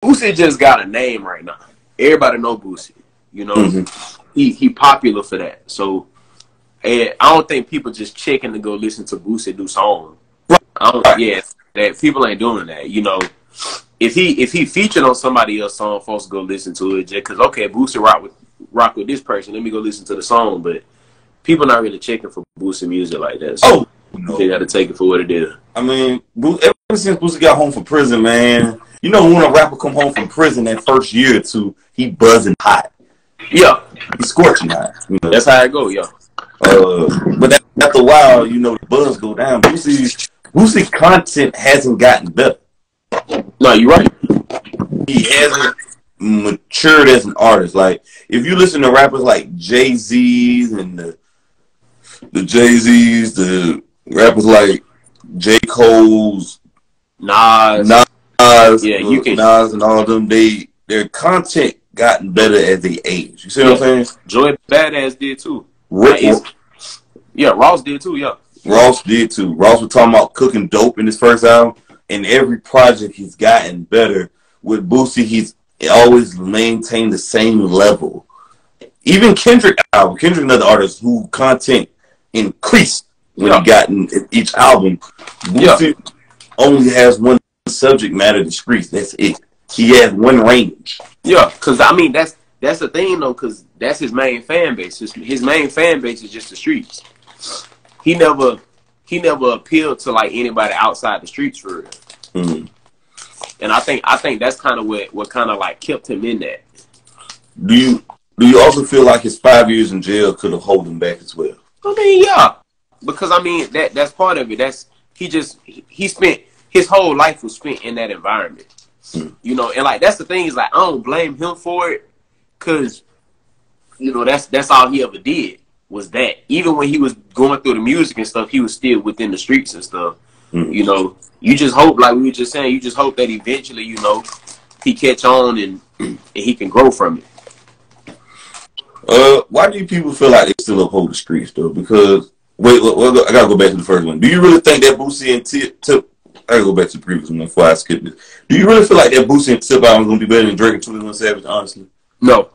Boosie just got a name right now. Everybody know Boosie. You know, he popular for that. So, and I don't think people just checking to go listen to Boosie do songs. I don't. Yeah, that people ain't doing that. You know, if he featured on somebody else's song, folks go listen to it just because. Okay, Boosie rock with this person. Let me go listen to the song. But people not really checking for Boosie music like that. So they got to take it for what it is. I mean, ever since Boosie got home from prison, man, you know when a rapper come home from prison that first year or two, he buzzing hot. Yeah, he's scorching hot. You know? That's how it go. Yeah. But after a while, you know, the buzz go down. Boosie content hasn't gotten better. No, you're right. He hasn't matured as an artist. Like, if you listen to rappers like Jay-Z's and the Jay-Z's, the rappers like J. Cole's, Nas, yeah, you can Nas and all of them, their content gotten better as they age. You see what I'm saying? Joey Badass did too. Ross did too. Yeah, Ross did too. Ross was talking about cooking dope in his first album, and every project he's gotten better. With Boosie, he's always maintained the same level. Even Kendrick another artist who content increased when he got in each album. Boosie only has one subject matter discreet. That's it. He has one range. Yeah, because I mean that's the thing though, because that's his main fan base. His main fan base is just the streets. He never appealed to like anybody outside the streets for real. And I think that's kind of what kind of like kept him in that. Do you also feel like his 5 years in jail could have held him back as well? I mean, yeah, because I mean that's part of it. He spent his whole life was spent in that environment. You know, and like that's the thing is like I don't blame him for it, cause you know that's all he ever did was that. Even when he was going through the music and stuff, he was still within the streets and stuff. You know, you just hope, like we were just saying, you just hope that eventually, you know, he catch on and he can grow from it. Why do people feel like they still uphold the streets though? Because I gotta go back to the first one. Do you really think that Boosie and Tip? I gotta go back to the previous one before I skip this. Do you really feel like that Boosie and Tip album is gonna be better than Drake and 21 Savage? Honestly, no.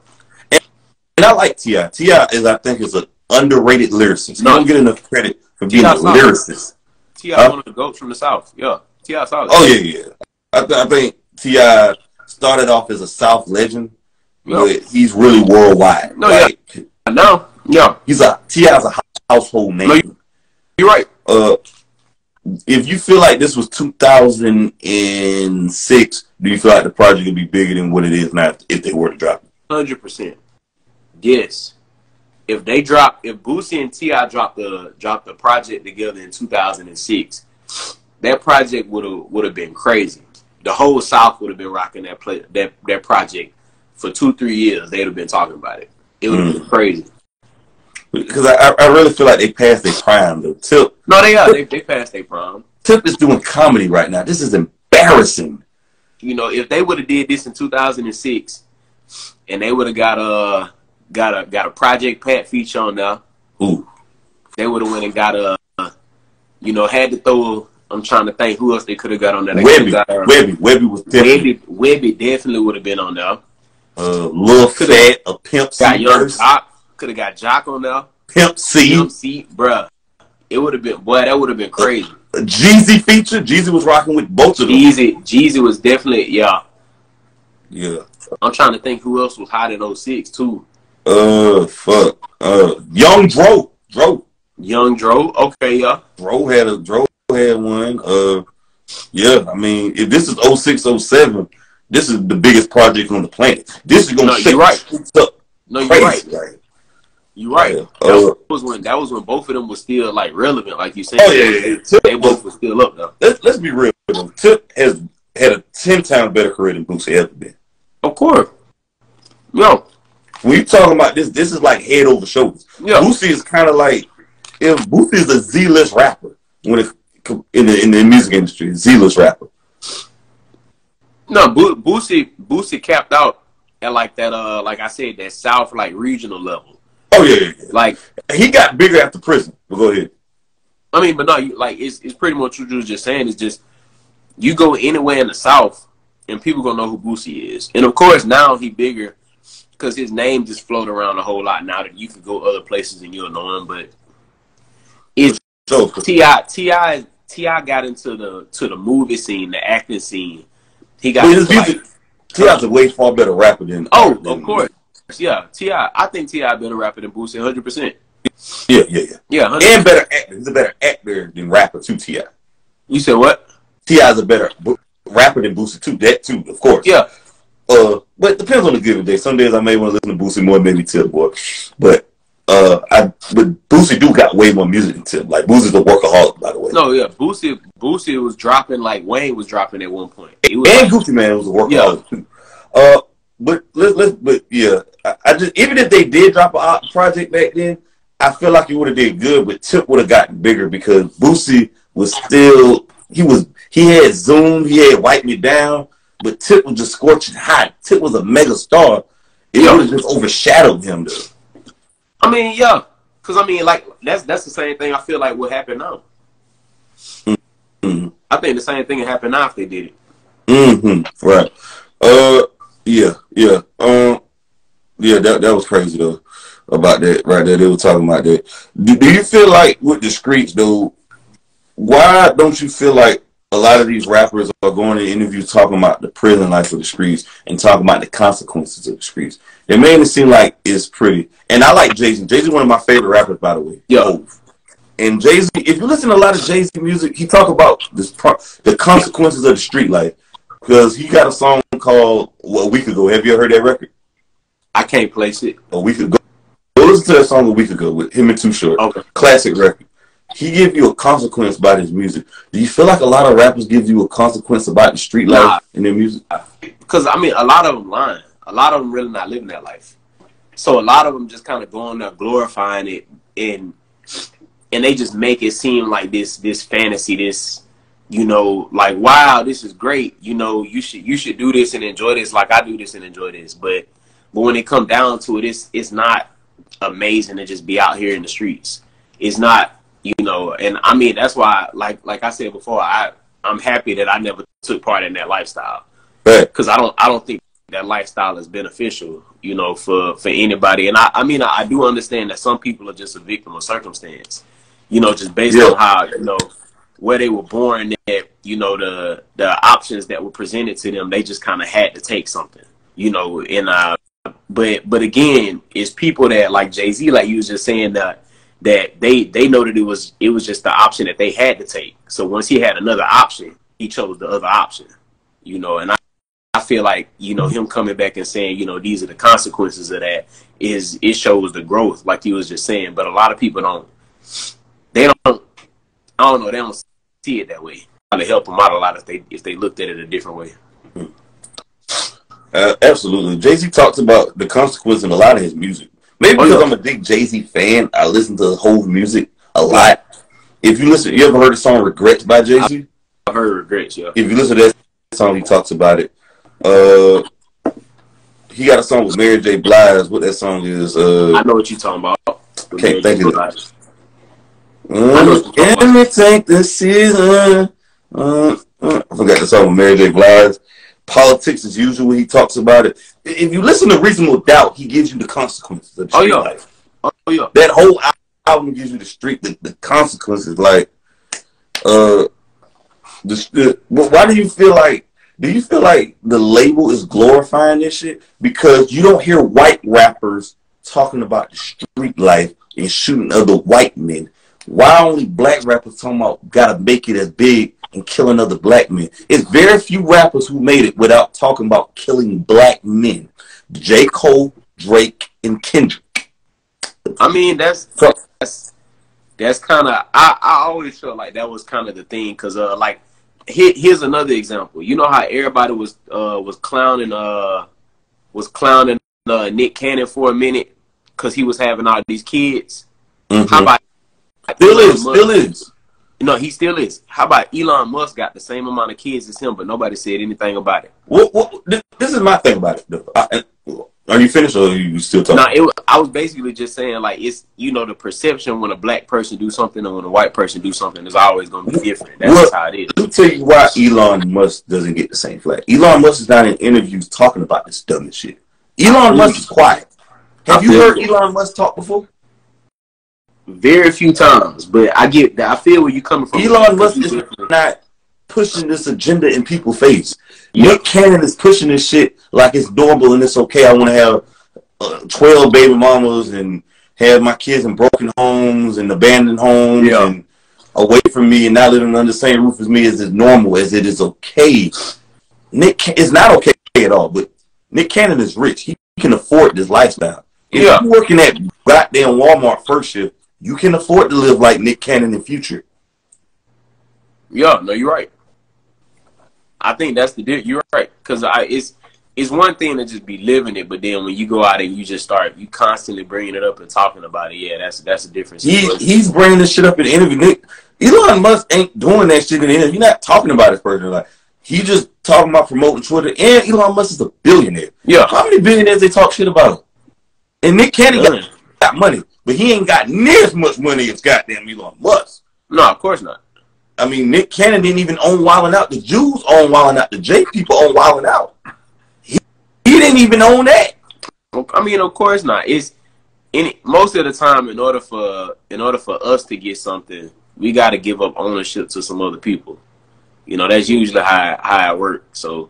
And I like T.I. T.I. I think is an underrated lyricist. He don't get enough credit for being a lyricist. T.I. one of the GOATs from the South. Yeah, T.I. solid. Oh yeah. I think T.I. started off as a South legend, but he's really worldwide. No, right? Yeah. T.I.'s a household name. No, you're right. If you feel like this was 2006, do you feel like the project would be bigger than what it is now if they were to drop it? 100%. Yes. If Boosie and T.I. dropped the project together in 2006, that project would have been crazy. The whole South would have been rocking that project for 2-3 years. They'd have been talking about it. It would have been crazy. Because I really feel like they passed their prime though. Tip. No, they are. They passed their prime. Tip is doing comedy right now. This is embarrassing. You know, if they would have did this in 2006, and they would have got a Project Pat feature on there. Ooh. They would have went and got had to throw. I'm trying to think who else they could have got on there. Webby was definitely. Webby definitely would have been on there. Lil Fat, a Pimp C. Got Young Jock. Could have got Jock on there. Pimp C, bruh. It would have been, that would have been crazy. A Jeezy feature. Jeezy was rocking with both of them. Jeezy was definitely, yeah. I'm trying to think who else was hot in 06 too. Fuck. Young Dro. Young Dro. Okay, yeah. Dro had one. I mean, if this is 06, 07, this is the biggest project on the planet. This is gonna shake up. No, you're right. You're right. That was when both of them was still like relevant, like you said. Oh yeah. They both were still up though. Let's be real. Tip has had a 10 times better career than Boosie ever been. Of course. Yo. When you talking about this is like head over shoulders. Yeah. Boosie is kind of like, if Boosie is a Z-list rapper when it in the music industry, Z-list rapper. No, Boosie capped out at like that like I said, that South like regional level. Oh yeah. Like he got bigger after prison. But go ahead. I mean, but no, it's pretty much what you were just saying. It's just you go anywhere in the South and people gonna know who Boosie is. And of course, now he bigger because his name just float around a whole lot now that you can go other places and you'll know him. But it's T.I. got into the movie scene, the acting scene. He got T.I.'s a way far better rapper than of course. Yeah, T.I. I think T.I. better rapper than Boosie, 100%. Yeah. 100%. And better actor. He's a better actor than rapper too, T.I. You said what? T.I.'s a better rapper than Boosie too. That too, of course. Yeah. But it depends on the given day. Some days I may want to listen to Boosie more, maybe Tip more. But Boosie do got way more music than Tip. Like Boosie's a workaholic, by the way. No, yeah, Boosie was dropping like Wayne was dropping at one point. And Gucci Mane was a workaholic too. But I just, even if they did drop a project back then, I feel like he would have did good, but Tip would have gotten bigger because Boosie was still he had Zoom, he had Wipe Me Down, but Tip was just scorching hot. Tip was a mega star. It would have just overshadowed him though. I mean, yeah. Cause I mean, like that's the same thing I feel like would happen now. Mm-hmm. I think the same thing would happen now if they did it. Mm-hmm. Right. That was crazy though. About that right there. They were talking about that. Do you feel like with the streets though, why don't you feel like a lot of these rappers are going to interviews talking about the prison life of the streets and talking about the consequences of the streets? It made it seem like it's pretty. And I like Jay-Z. Jay-Z is one of my favorite rappers, by the way. Yo. And Jay-Z, if you listen to a lot of Jay-Z music, he talk about the consequences of the street life. Because he got a song called A Week Ago. Have you ever heard that record? I can't place it. A Week Ago. Go listen to that song A Week Ago with him and Too Short. Okay. Classic record. He give you a consequence by his music. Do you feel like a lot of rappers give you a consequence about the street life in their music? Because, I mean, a lot of them lying. A lot of them really not living that life. So a lot of them just kind of going there glorifying it and they just make it seem like this fantasy, this, you know, like, wow, this is great. You know, you should do this and enjoy this like I do this and enjoy this. But when it come down to it, it's not amazing to just be out here in the streets. It's not, you know, and I mean, that's why, like I said before, I'm happy that I never took part in that lifestyle. Because I don't think that lifestyle is beneficial, you know, for anybody. And I mean, I do understand that some people are just a victim of circumstance, you know, just based on how, you know, where they were born, that, you know, the options that were presented to them, they just kind of had to take something, you know. And but again, it's people that, like Jay-Z, like you was just saying, that they know that it was just the option that they had to take. So once he had another option, he chose the other option, you know. And I feel like, you know, him coming back and saying, you know, these are the consequences of that, it shows the growth, like he was just saying. But a lot of people don't see it that way. Probably help them out a lot if they looked at it a different way. Absolutely. Jay-Z talks about the consequence in a lot of his music. Maybe because I'm a big Jay-Z fan, I listen to the whole music a lot. If you listen, you ever heard the song Regrets by Jay-Z? I've heard Regrets, yeah. If you listen to that song, he talks about it. He got a song with Mary J. Blige. What that song is? I know what you're talking about. Can't think of it. Let me take the season. I forgot the song with Mary J. Blige. Politics as usual. He talks about it. If you listen to Reasonable Doubt, he gives you the consequences of the street life. Oh yeah. That whole album gives you the consequences. Like, why do you feel like? Do you feel like the label is glorifying this shit? Because you don't hear white rappers talking about the street life and shooting other white men. Why only black rappers talking about gotta make it as big and killing other black men? It's very few rappers who made it without talking about killing black men. J. Cole, Drake, and Kendrick. I mean, that's kind of, I always felt like that was kind of the thing, because like, here's another example. You know how everybody was clowning Nick Cannon for a minute because he was having all these kids. Mm-hmm. How about still is? No, he still is. How about Elon Musk got the same amount of kids as him, but nobody said anything about it? Well, this is my thing about it, though. Are you finished or are you still talking? No, I was basically just saying, like, it's, you know, the perception when a black person do something and when a white person do something is always going to be different. That's just how it is. Let me tell you why Elon Musk doesn't get the same flag. Elon Musk is not in interviews talking about this dumb shit. Elon Musk is quiet. Have you heard Elon Musk talk before? Very few times, but I get that. I feel where you coming from. Elon Musk is not pushing this agenda in people's face. Nick Cannon is pushing this shit like it's normal and it's okay. I want to have 12 baby mamas and have my kids in broken homes and abandoned homes and away from me and not living under the same roof as me as normal, as it is okay. It's not okay at all, but Nick Cannon is rich. He can afford this lifestyle. If you're working at goddamn Walmart first shift, you can afford to live like Nick Cannon in future. Yeah, no, you're right. I think that's the deal. You're right, because it's one thing to just be living it, but then when you go out and you just start, you constantly bringing it up and talking about it. Yeah, that's a different situation. He's bringing this shit up in the interview. Elon Musk ain't doing that shit in the interview. You're not talking about his personal life. He just talking about promoting Twitter. And Elon Musk is a billionaire. Yeah, how many billionaires they talk shit about him? And Nick Cannon got money, but he ain't got near as much money as goddamn Elon Musk. No, of course not. I mean, Nick Cannon didn't even own Wildin' Out. The Jews own Wildin' Out. The J people own Wildin' Out. He didn't even own that. I mean, of course not. Most of the time, in order for us to get something, we got to give up ownership to some other people. You know, that's usually how it works. So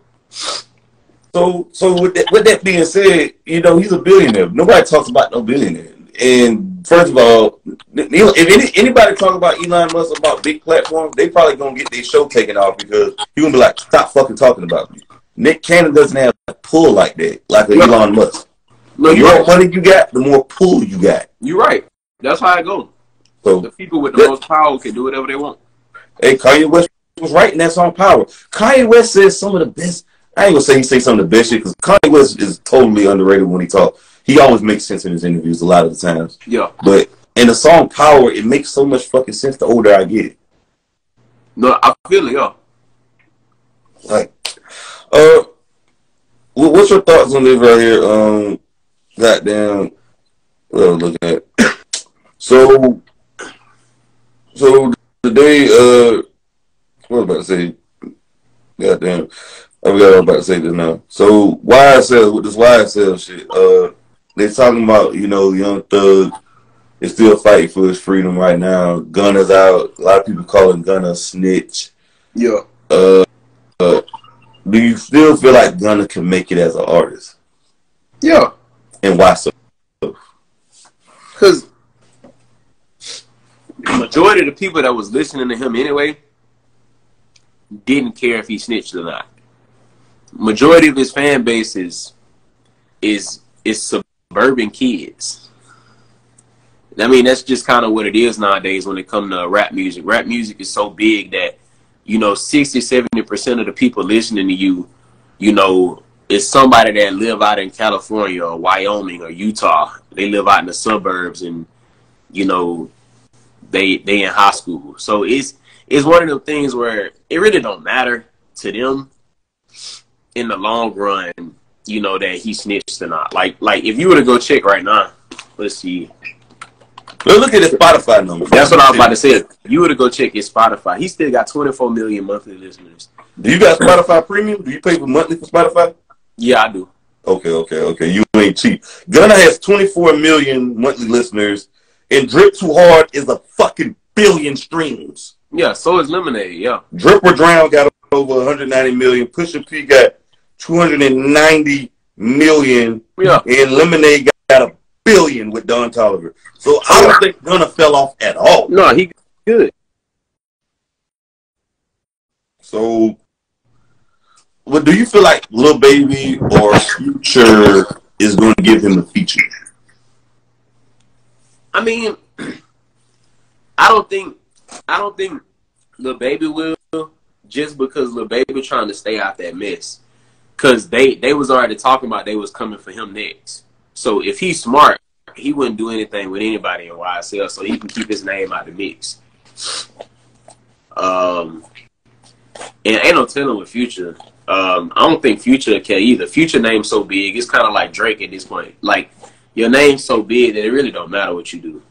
with that being said, you know, he's a billionaire. Nobody talks about no billionaire. And first of all, if anybody talk about Elon Musk about big platforms, they probably gonna get their show taken off because he gonna be like, stop fucking talking about me. Nick Cannon doesn't have a pull like that, like Elon Musk. No, the more money you got, the more pull you got. You're right. That's how I go. So the people with the most power can do whatever they want. Hey, Kanye West was right in that song Power. Kanye West says some of the best. I ain't gonna say he say some of the best shit because Kanye West is totally underrated when he talks. He always makes sense in his interviews a lot of the times. Yeah. But in the song Power, it makes so much fucking sense the older I get. No, I feel it, yeah. Like, what's your thoughts on this right here? Goddamn, what I was looking at. So today, what was I about to say? Goddamn, I forgot what I was about to say this now. So YSL, with this YSL shit, they're talking about, you know, Young Thug is still fighting for his freedom right now. Gunna's out. A lot of people calling Gunna a snitch. Yeah. Do you still feel like Gunna can make it as an artist? Yeah. And why so? Because the majority of the people that was listening to him anyway didn't care if he snitched or not. Majority of his fan base is suburban kids. I mean, that's just kind of what it is nowadays when it comes to rap music. Rap music is so big that, you know, 60-70% of the people listening to you, you know, is somebody that live out in California or Wyoming or Utah. They live out in the suburbs and, you know, they in high school. So it's one of them things where it really don't matter to them in the long run, you know, that he snitched or not. Like if you were to go check right now, let's see. Well, look at his Spotify number. That's what I was about to say. If you were to go check his Spotify, he still got 24 million monthly listeners. Do you got Spotify Premium? Do you pay for monthly for Spotify? Yeah, I do. Okay. You ain't cheap. Gunna has 24 million monthly listeners, and Drip Too Hard is a fucking billion streams. Yeah, so is Lemonade, yeah. Drip or Drown got over 190 million. Pusha P got 290 million. Yeah. And Lemonade got a billion with Don Toliver. So I don't think Gunna fell off at all. No, he good. So, what do you feel like Lil Baby or Future is going to give him a feature? I mean, I don't think Lil Baby will, just because Lil Baby trying to stay out that mess. Cause they was already talking about they was coming for him next. So if he's smart, he wouldn't do anything with anybody in YSL, so he can keep his name out the mix. And ain't no telling with Future. I don't think Future will care either. Future name's so big, it's kind of like Drake at this point. Like, your name's so big that it really don't matter what you do.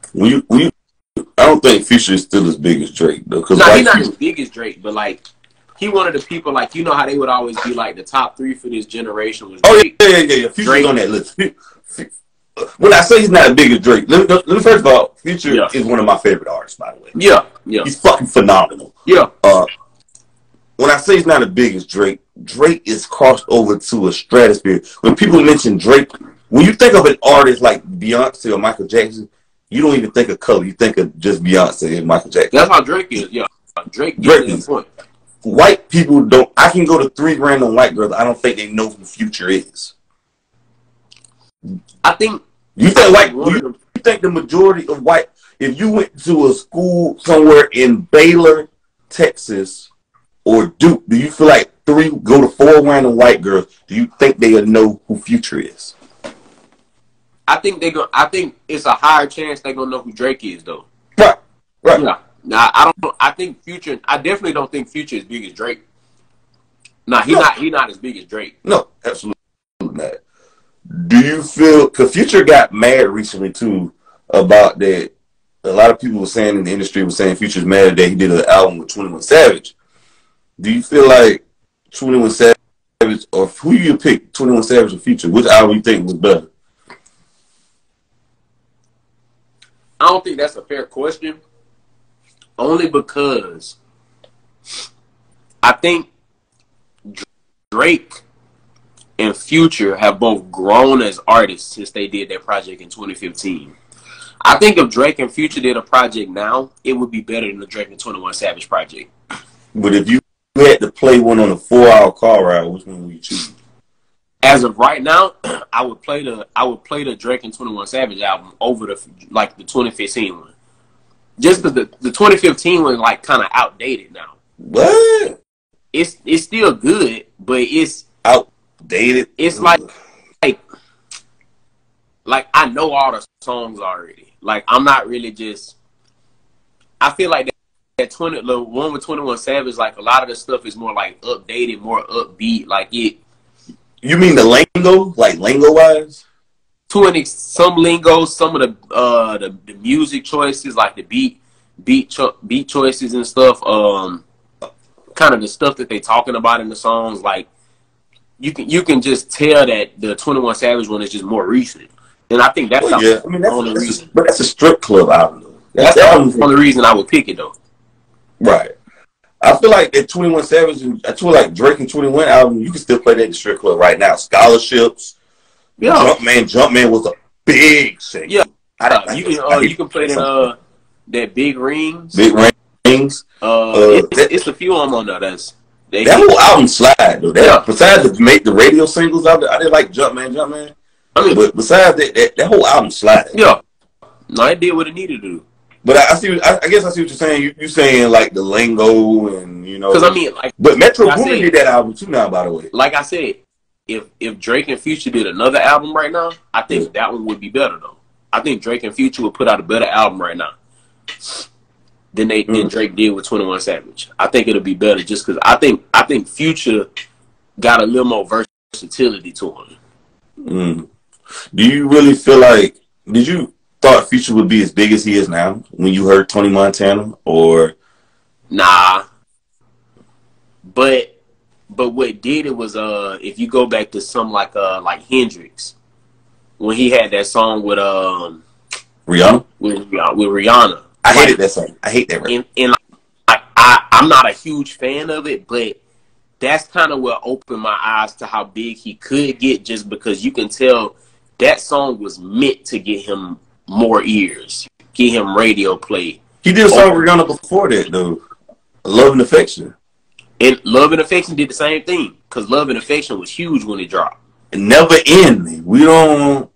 I don't think Future is still as big as Drake though. No, he's not as big as Drake, but like, he one of the people, like, you know how they would always be like the top 3 for this generation was Drake. Oh yeah. Future's Drake. On that list. When I say he's not as big as Drake, let me first of all, Future is one of my favorite artists, by the way. Yeah. He's fucking phenomenal. Yeah. When I say he's not as big as Drake, Drake is crossed over to a stratosphere. When people mention Drake, when you think of an artist like Beyonce or Michael Jackson, you don't even think of color. You think of just Beyonce and Michael Jackson. That's how Drake is. Yeah, Drake is. White people don't. I can go to 3 random white girls. I don't think they know who Future is. I think you think the majority of white. If you went to a school somewhere in Baylor, Texas, or Duke, do you feel like 4 random white girls? Do you think they'll know who Future is? I think it's a higher chance they're gonna know who Drake is, though. Right. Yeah. Now I don't. I think Future. I definitely don't think Future is as big as Drake. Nah, he's not as big as Drake. No, absolutely not. Do you feel? Because Future got mad recently too about that. A lot of people were saying in the industry was saying Future's mad that he did an album with 21 Savage. Do you feel like 21 Savage, or who you pick, 21 Savage or Future? Which album you think was better? I don't think that's a fair question. Only because I think Drake and Future have both grown as artists since they did their project in 2015. I think if Drake and Future did a project now, it would be better than the Drake and 21 Savage project. But if you had to play one on a 4-hour car ride, which one would you choose? As of right now, I would play the Drake and 21 Savage album over the 2015 one. Just because the 2015 one like kind of outdated now. What? It's still good, but it's outdated. It's like I know all the songs already. Like, I'm not really just. I feel like that the one with 21 Savage, like, a lot of the stuff is more like updated, more upbeat. Like it. You mean the lingo, like lingo wise? Some lingo, some of the music choices, like the beat choices and stuff. Kind of the stuff that they talking about in the songs. Like you can just tell that the 21 Savage one is just more recent. And I think that's the only reason. But that's a strip club album, though. That's the only reason I would pick it, though. Right. I feel like that 21 Savage, I feel like Drake and 21 album, you can still play that in the strip club right now. Scholarships. Yeah. Jumpman was a big thing. Yeah. You can play that Big Rings. Big Rings. It's a few of them on there. That whole album slide, though. Besides make the radio singles out there, I didn't like Jumpman. But besides that whole album slide. Yeah. No, it did what it needed to do. But I guess I see what you're saying. You're saying like the lingo and because I mean, like, but Metro Boomin did that album too now. By the way, like I said, if Drake and Future did another album right now, I think that one would be better though. I think Drake and Future would put out a better album right now than Drake did with 21 Savage. I think it'll be better just because I think Future got a little more versatility to him. Do you really feel like thought Future would be as big as he is now when you heard Tony Montana, or nah? But what did it was if you go back to some like Hendrix when he had that song with Rihanna. With Rihanna. I hated that song. I hate that record. And I'm not a huge fan of it, but that's kind of what opened my eyes to how big he could get, just because you can tell that song was meant to get him more ears, get him radio play. He did a song with Gunna before that, though. Love and Affection. And Love and Affection did the same thing, because Love and Affection was huge when it dropped. It never end. We don't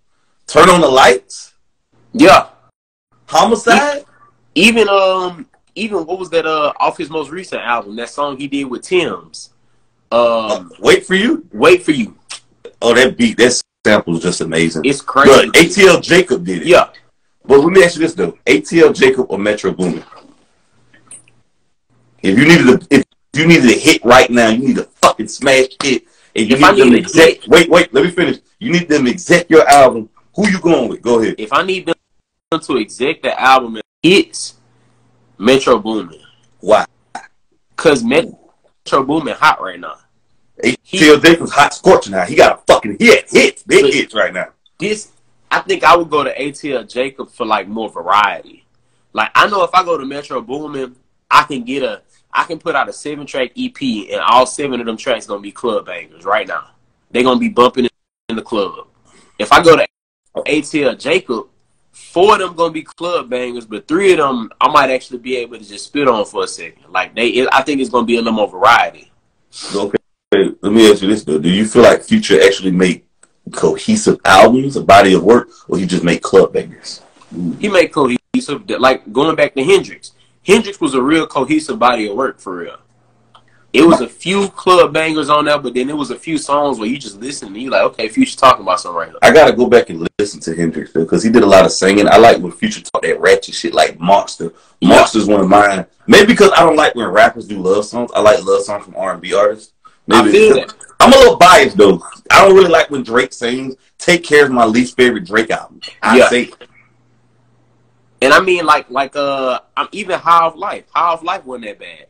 turn on the lights. Yeah. Homicide. Even what was that off his most recent album? That song he did with Tim's. Wait for You. Wait for You. Oh, that beat, that sample is just amazing. It's crazy. But ATL Jacob did it. Yeah. But let me ask you this though: ATL Jacob or Metro Boomin? If you needed a hit right now. You need a fucking smash hit. And you if I need them need a exec. hit, Wait, let me finish. You need them exec your album. Who you going with? Go ahead. if I need them to exec the album, it's Metro Boomin. Why? Cause Metro Boomin hot right now. ATL Jacobs hot scorching now. He got a fucking hits, big hits right now. I think I would go to ATL Jacob for like more variety. Like I know if I go to Metro Boomin, I can put out a 7-track EP and all 7 of them tracks gonna be club bangers right now. They're gonna be bumping in the club. If I go to ATL Jacob, 4 of them gonna be club bangers, but 3 of them I might actually be able to just spit on for a second. Like I think it's gonna be a little more variety. Okay, let me ask you this though: do you feel like Future actually make cohesive albums, a body of work, or he just make club bangers? He made cohesive, like going back to Hendrix. Hendrix was a real cohesive body of work for real. It was a few club bangers on there, but then it was a few songs where you just listen and you like, okay, Future talking about something right now. I gotta go back and listen to Hendrix though, because he did a lot of singing. I like when Future talk that ratchet shit like Monster. Monster's one of mine. Maybe because I don't like when rappers do love songs. I like love songs from R&B artists. Maybe I feel that. I'm a little biased though. I don't really like when Drake sings. Take Care is my least favorite Drake album. I say. And I mean, I'm even High of Life. High of Life wasn't that bad.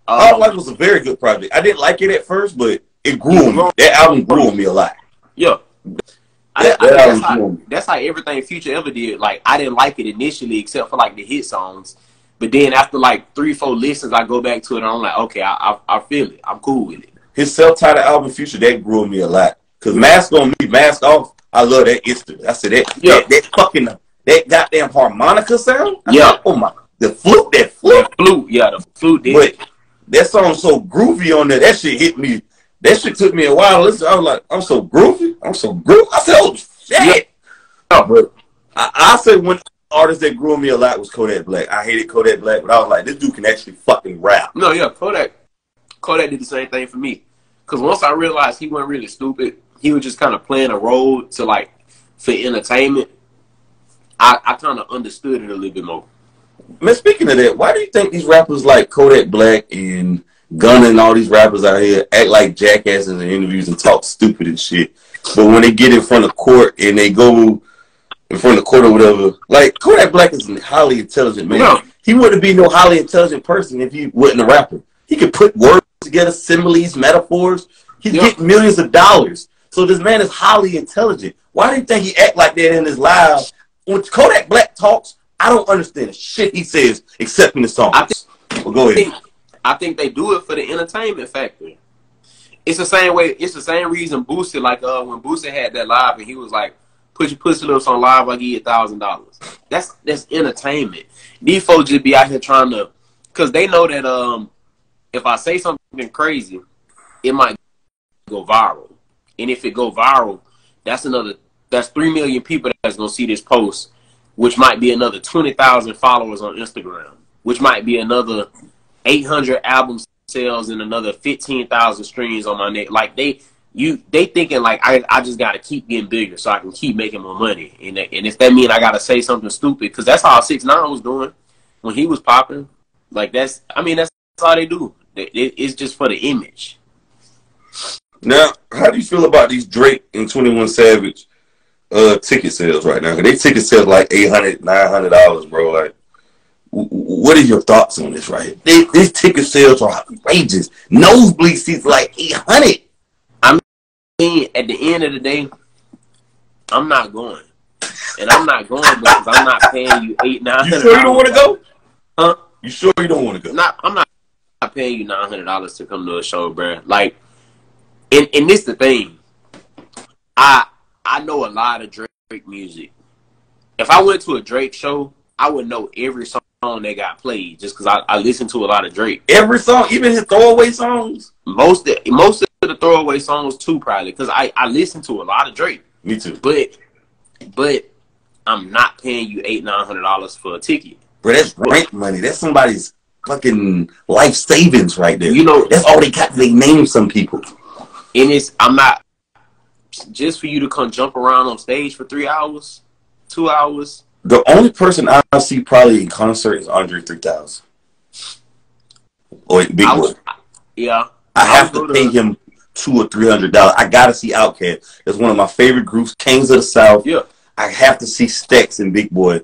High of Life was a very good project. I didn't like it at first, but it grew on me. That album grew on me a lot. Yeah. That's how everything Future ever did. Like, I didn't like it initially, except for like the hit songs. But then after like 3-4 listens, I go back to it and I'm like, okay, I feel it. I'm cool with it. His self-titled album Future, that grew on me a lot. Cause Mask on Me, Mask Off, I love that instantly. I said that goddamn harmonica sound. Oh my, the flute. The flute did. But that song's so groovy on there. That shit hit me. That shit took me a while to listen. I was like, I'm so groovy. I said, oh shit. Yeah. But I said one artist that grew on me a lot was Kodak Black. I hated Kodak Black, but I was like, this dude can actually fucking rap. No, yeah, Kodak did the same thing for me. Because once I realized he wasn't really stupid, he was just kind of playing a role to like for entertainment. I kind of understood it a little bit more. Man, speaking of that, why do you think these rappers like Kodak Black and Gunna and all these rappers out here act like jackasses in interviews and talk stupid and shit? But when they get in front of court and they go in front of court or whatever, like Kodak Black is a highly intelligent man. No. He wouldn't be no highly intelligent person if he wasn't a rapper. He could put words together, similes, metaphors. He's getting millions of dollars. So this man is highly intelligent. Why do you think he act like that in his live? When Kodak Black talks, I don't understand the shit he says except in the songs. Go ahead. I think they do it for the entertainment factor. It's the same way. It's the same reason Boosie, like when Boosie had that live and he was like, "Put your pussy lips on live, I'll give you $1,000." That's entertainment. These folks just be out here trying to, because they know that if I say something crazy, it might go viral, and if it go viral, that's 3 million people that's gonna see this post, which might be another 20,000 followers on Instagram, which might be another 800 album sales and another 15,000 streams on my net. Like they thinking like I just gotta keep getting bigger so I can keep making more money. And if that means I gotta say something stupid, because that's how 6ix9ine was doing when he was popping. Like that's all they do. It's just for the image. Now, how do you feel about these Drake and 21 Savage ticket sales right now? They ticket sales like $800, $900, bro. Like, what are your thoughts on this? Right, these ticket sales are outrageous. Nosebleed seats like $800. I mean, at the end of the day, I'm not going, and I'm not going because I'm not paying you $800-900. You sure you don't want to go? Huh? You sure you don't want to go? I'm not paying you $900 to come to a show, bro. Like, and this the thing. I know a lot of Drake music. If I went to a Drake show, I would know every song that got played just because I listen to a lot of Drake. Every song, even his throwaway songs? Most of the throwaway songs too, probably, because I listen to a lot of Drake. Me too. But I'm not paying you $800-900 for a ticket. Bro, that's rent money. That's somebody's fucking life savings right there. You know, that's all they got. They name some people. And I'm not just for you to come jump around on stage for 3 hours, 2 hours. The only person I see probably in concert is Andre 3000. Or Big Boy. Yeah. I have to pay him $200 or $300. I gotta see Outkast. It's one of my favorite groups, Kings of the South. Yeah. I have to see Stex and Big Boy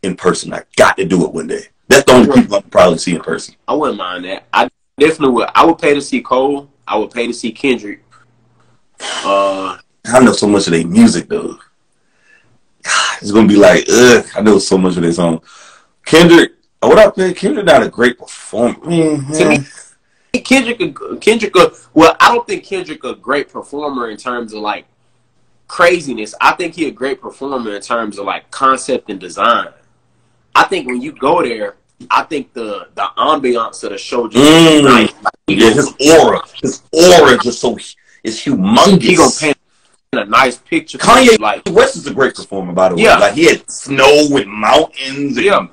in person. I got to do it one day. That's the only people I can probably see in person. I wouldn't mind that. I definitely would. I would pay to see Cole. I would pay to see Kendrick. I know so much of their music though. God, it's gonna be like, ugh. I know so much of their song. Kendrick, what I pay? Kendrick not a great performer. To me, Kendrick. Well, I don't think Kendrick a great performer in terms of like craziness. I think he a great performer in terms of like concept and design. I think when you go there, I think the ambiance of the show just nice. Like, yeah, his aura is just so it's humongous. He gonna paint a nice picture. Kanye like West is a great performer, by the way. Yeah. Like he had snow and mountains. And, yeah.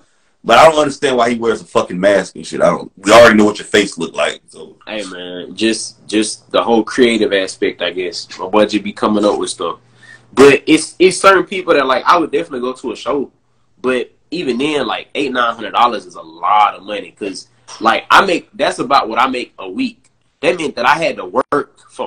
But I don't understand why he wears a fucking mask and shit. We already know what your face look like. So hey man, just the whole creative aspect, I guess. My budget be coming up with stuff. But it's certain people that like I would definitely go to a show. But even then, like $800-900 is a lot of money because like that's about what I make a week. That meant that I had to work for